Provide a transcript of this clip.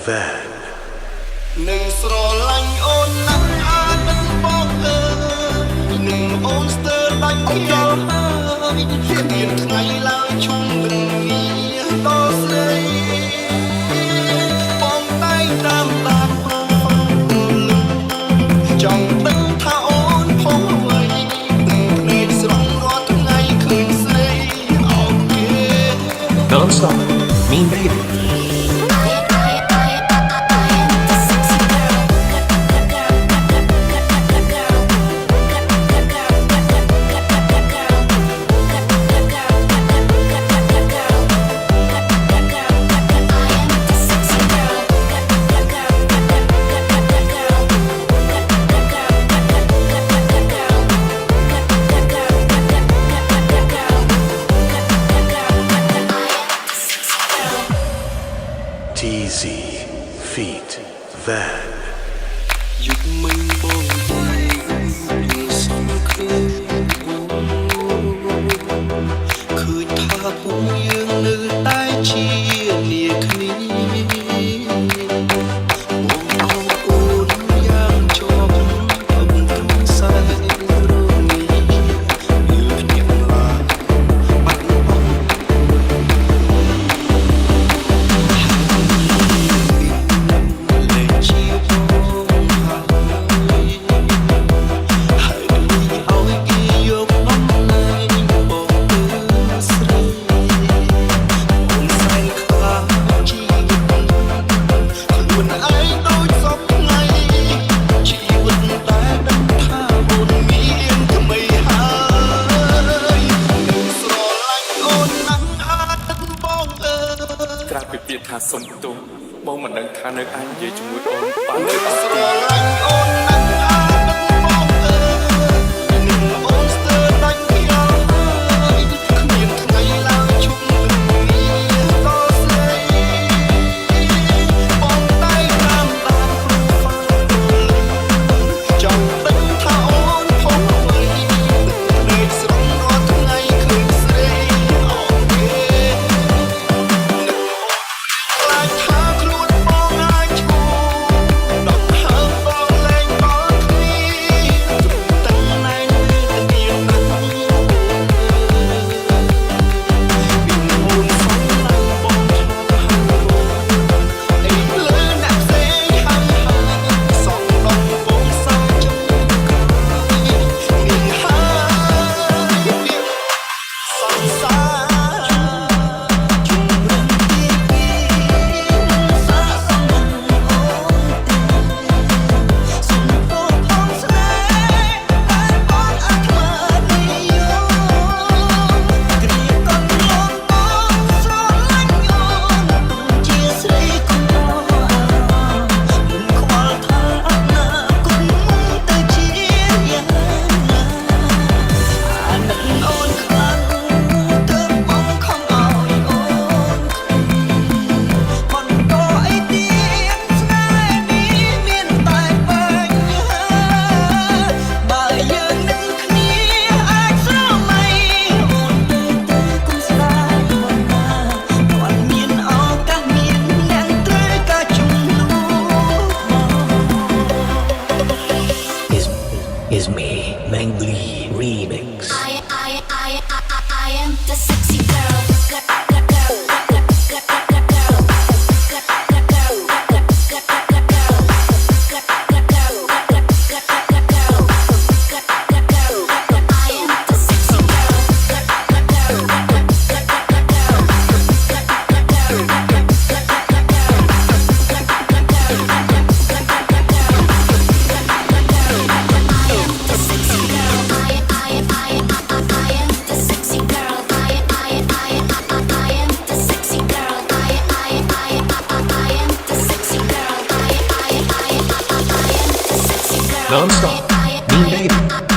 Van នឹងស្រឡាញ់អូនណាស់អាចនឹងបងអើយនឹងអូនស្ទើរដាច់ខ្យល់ហើយគ្មានថ្ងៃឡើយឈុំនឹងងារដល់ស្រីបងតែតាមដានប្រហែលចង់ដឹងថាអូនផុសអ្វីទឹកភ្នែកស្រង់រាល់ថ្ងៃឃើញស្រីអោគេ Non-stop Mean Baby TZ Feet Van យុគមិញបងយល់សំឃើញថាពួកយើងនៅតែជានាគ្នាបងអរគុណយ៉ាងជាប់អំទុំសែនរនីមានខ្ញុំឡាយបាត់បង់លេចជាបងហើយឲ្យគេយកអំណាចបងទៅស្រីអូនសែនខ្លាចជីវិតខ្លួនឯងដូចសពថ្ងៃជីវិតតែដឹងថាអូនមានថ្មីហើយនឹងស្រឡាញ់អូនណាស់អាចបងអើយក្រៅពីពាក្យថាសុំទោសបងមិនដឹងថានៅអាចនិយាយជាមួយអូនបានទេ ស្រឡាញ់អូនណាស់អាចបងអើយនឹងអូនស្ទើរដាច់ខ្យល់ហើយគ្មានថ្ងៃឡើយឈប់នឹងងារដល់ស្រីបងតែតាមដានព្រោះហ្វាចង់ដឹងថាអូនផុសអ្វីទឹកភ្នែកស្រង់រាល់ថ្ងៃឃើញស្រីអោគេខ្លាចថាខ្លួនបងអាចឈួរដកហើមបងលែងបងគ្នាទ្រង់តែណែនទៅមានណាស់ពីអូនសំឡាញ់បងឆ្លងហើយអីលើអ្នកផ្សេងហើយសំដងបងសាចំក្រោយនេះហើយពីសង្សារជំរុញទីពីសាសំអូនសុំបងផងស្នេហ៍តែបងអាត្មានិយមគ្រាកូនលងបងស្រឡាញ់អូនទុំជាស្រីកុំរងមិនខ្វល់ថាអនាគតមុំទៅជាយ៉ាងណាអាណិតអូនខ្លាំងទើបបងខំឲ្យអូនបន្តអីទៀតស្នេហ៍នេះមានតែបញ្ហាបើយើងនឹងគ្នាអាចស្រមៃអូនទៅគុំស្ដាយមកណាគាត់មានឱកាសមានអ្នកត្រូវការជំនួសមក is me Mangly Remix I am the sexy girl. Non-stop Mean Baby